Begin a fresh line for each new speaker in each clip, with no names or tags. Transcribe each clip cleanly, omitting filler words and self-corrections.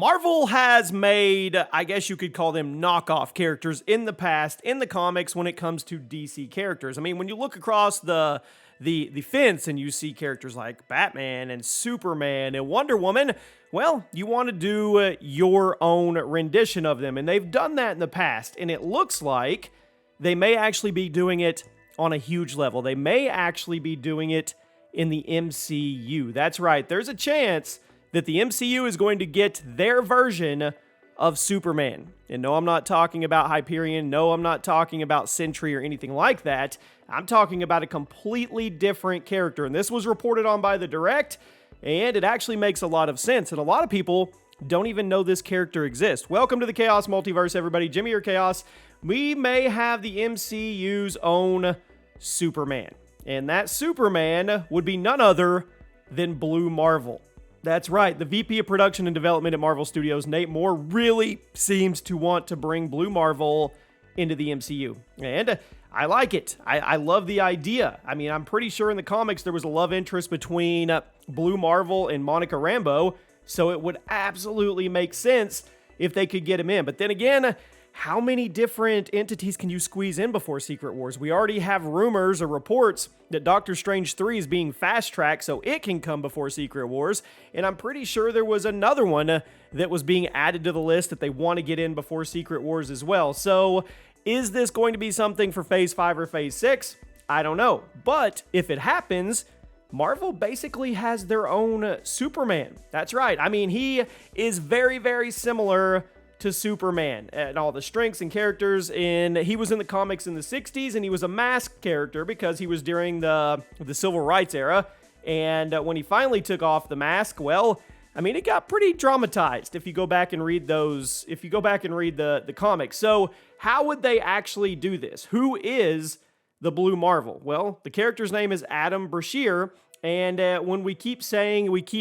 Marvel has made, I guess you could call them knockoff characters in the past, in the comics, when it comes to DC characters. I mean, when you look across the fence and you see characters like Batman and Superman and Wonder Woman, well, you want to do your own rendition of them. And they've done that in the past. And it looks like they may actually be doing it on a huge level. They may actually be doing it in the MCU. That's right. There's a chance that the MCU is going to get their version of Superman. And no, I'm not talking about Hyperion. No, I'm not talking about Sentry or anything like that. I'm talking about a completely different character. And this was reported on by The Direct, and it actually makes a lot of sense. And a lot of people don't even know this character exists. Welcome to the Chaos Multiverse, everybody. Jimmy or Chaos. We may have the MCU's own Superman. And that Superman would be none other than Blue Marvel. That's right, the VP of Production and Development at Marvel Studios, Nate Moore, really seems to want to bring Blue Marvel into the MCU. And I like it. I love the idea. I mean, I'm pretty sure in the comics there was a love interest between Blue Marvel and Monica Rambeau, so it would absolutely make sense if they could get him in. But then again, how many different entities can you squeeze in before Secret Wars? We already have rumors or reports that Doctor Strange 3 is being fast-tracked so it can come before Secret Wars, and I'm pretty sure there was another one that was being added to the list that they want to get in before Secret Wars as well. So is this going to be something for Phase 5 or Phase 6? I don't know. But if it happens, Marvel basically has their own Superman. That's right. I mean, he is very, very similar to Superman and all the strengths and characters. And he was in the comics in the 60s, and he was a masked character because he was during the civil rights era. And when he finally took off the mask, well, I mean, it got pretty dramatized if you go back and read the comics. So how would they actually do this? Who is the Blue Marvel? Well, the character's name is Adam Brashear. And when we keep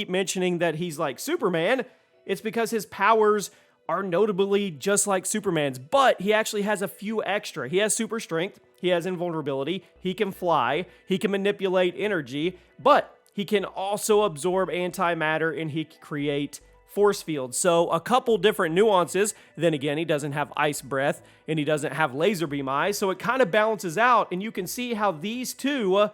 mentioning that he's like Superman, it's because his powers are notably just like Superman's, but he actually has a few extra. He has super strength, he has invulnerability, he can fly, he can manipulate energy, but he can also absorb antimatter and he can create force fields. So a couple different nuances. Then again, he doesn't have ice breath and he doesn't have laser beam eyes, so it kind of balances out, and you can see how these two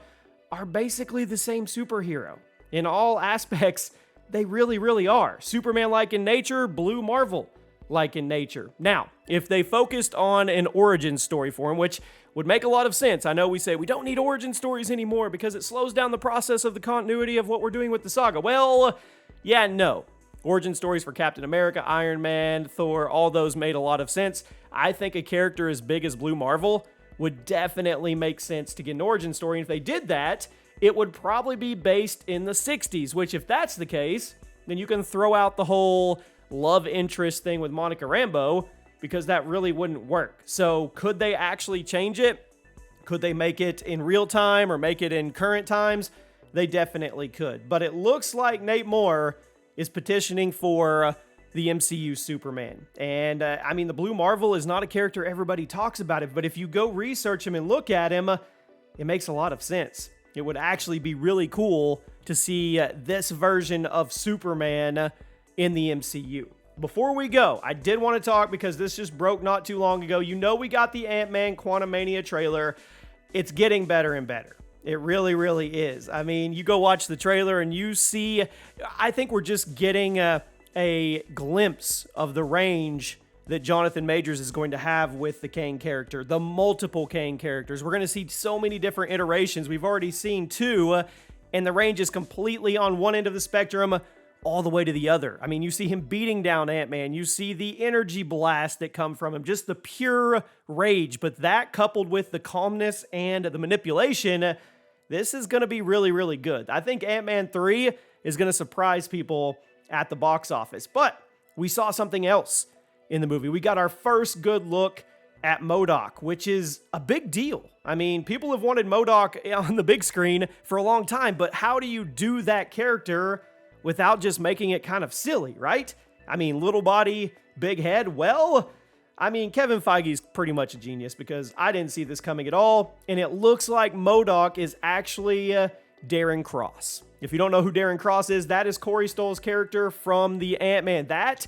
are basically the same superhero. In all aspects, they really, really are. Superman-like in nature, Blue Marvel like in nature. Now, if they focused on an origin story for him, which would make a lot of sense. I know we say we don't need origin stories anymore because it slows down the process of the continuity of what we're doing with the saga. Well, yeah, no. Origin stories for Captain America, Iron Man, Thor, all those made a lot of sense. I think a character as big as Blue Marvel would definitely make sense to get an origin story. And if they did that, it would probably be based in the 60s, which if that's the case, then you can throw out the whole love interest thing with Monica Rambeau, because that really wouldn't work. So could they actually change it? Could they make it in real time or make it in current times? They definitely could. But it looks like Nate Moore is petitioning for the MCU Superman. And I mean, the Blue Marvel is not a character everybody talks about it, but if you go research him and look at him, it makes a lot of sense. It would actually be really cool to see this version of Superman in the MCU. Before we go, I did want to talk, because this just broke not too long ago. You know, we got the Ant-Man Quantumania trailer. It's getting better and better. It really, really is. I mean, you go watch the trailer and you see, I think we're just getting a glimpse of the range that Jonathan Majors is going to have with the Kang character, the multiple Kang characters. We're going to see so many different iterations. We've already seen two, and the range is completely on one end of the spectrum all the way to the other. I mean, you see him beating down Ant-Man. You see the energy blast that come from him, just the pure rage. But that coupled with the calmness and the manipulation, this is going to be really, really good. I think Ant-Man 3 is going to surprise people at the box office. But we saw something else in the movie. We got our first good look at MODOK, which is a big deal. I mean, people have wanted MODOK on the big screen for a long time, but how do you do that character without just making it kind of silly, right? I mean, little body, big head. Well, I mean, Kevin Feige's pretty much a genius, because I didn't see this coming at all, and it looks like MODOK is actually Darren Cross. If you don't know who Darren Cross is, that is Corey Stoll's character from the Ant-Man. That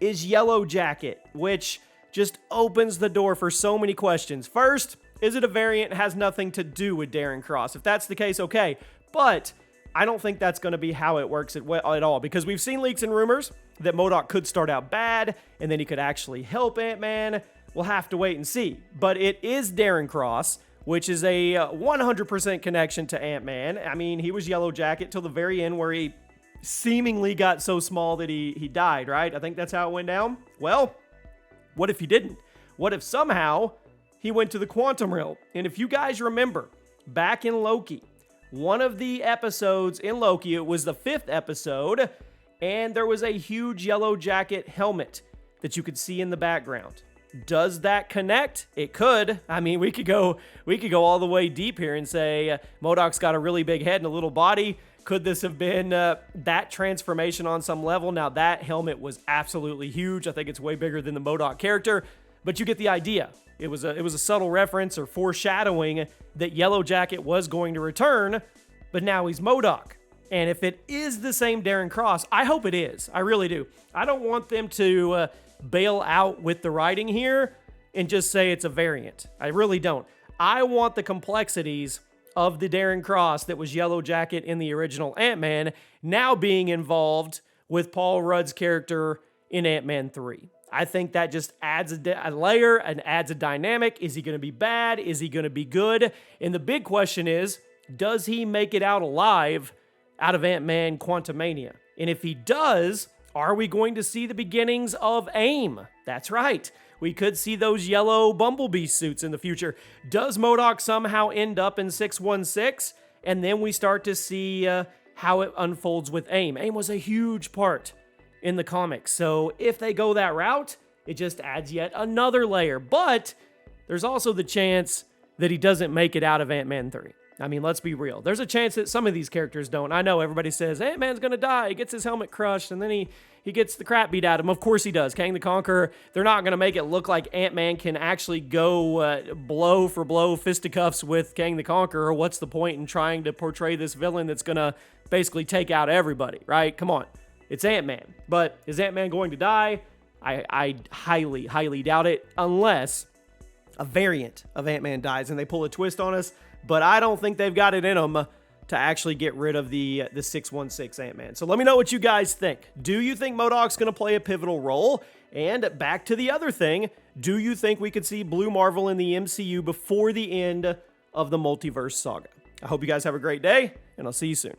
is Yellow Jacket, which just opens the door for so many questions. First, is it a variant? It has nothing to do with Darren Cross. If that's the case, okay. But I don't think that's going to be how it works at all, because we've seen leaks and rumors that MODOK could start out bad and then he could actually help Ant-Man. We'll have to wait and see. But it is Darren Cross, which is a 100% connection to Ant-Man. I mean, he was Yellow Jacket till the very end, where he seemingly got so small that he died, right? I think that's how it went down. Well, what if he didn't? What if somehow he went to the quantum realm? And if you guys remember, back in Loki, one of the episodes in Loki, it was the 5th episode, and there was a huge Yellow Jacket helmet that you could see in the background. Does that connect? It could. I mean, we could go all the way deep here and say MODOK's got a really big head and a little body. Could this have been that transformation on some level? Now, that helmet was absolutely huge. I think it's way bigger than the MODOK character, but you get the idea. It was a subtle reference or foreshadowing that Yellow Jacket was going to return, but now he's MODOK. And if it is the same Darren Cross, I hope it is. I really do. I don't want them to bail out with the writing here and just say it's a variant. I really don't. I want the complexities of the Darren Cross that was Yellow Jacket in the original Ant-Man now being involved with Paul Rudd's character in Ant-Man 3. I think that just adds a layer and adds a dynamic. Is he going to be bad? Is he going to be good? And the big question is, does he make it out alive out of Ant-Man Quantumania? And if he does, are we going to see the beginnings of AIM? That's right. We could see those yellow Bumblebee suits in the future. Does MODOK somehow end up in 616? And then we start to see how it unfolds with AIM. AIM was a huge part in the comics. So if they go that route, it just adds yet another layer. But there's also the chance that he doesn't make it out of Ant-Man 3. I mean, let's be real. There's a chance that some of these characters don't. I know everybody says, Ant-Man's gonna die. He gets his helmet crushed, and then he gets the crap beat out of him. Of course he does. Kang the Conqueror, they're not gonna make it look like Ant-Man can actually go blow for blow fisticuffs with Kang the Conqueror. What's the point in trying to portray this villain that's gonna basically take out everybody, right? Come on. It's Ant-Man. But is Ant-Man going to die? I highly, highly doubt it, unless a variant of Ant-Man dies and they pull a twist on us. But I don't think they've got it in them to actually get rid of the 616 Ant-Man. So let me know what you guys think. Do you think MODOK's going to play a pivotal role? And back to the other thing, do you think we could see Blue Marvel in the MCU before the end of the multiverse saga? I hope you guys have a great day, and I'll see you soon.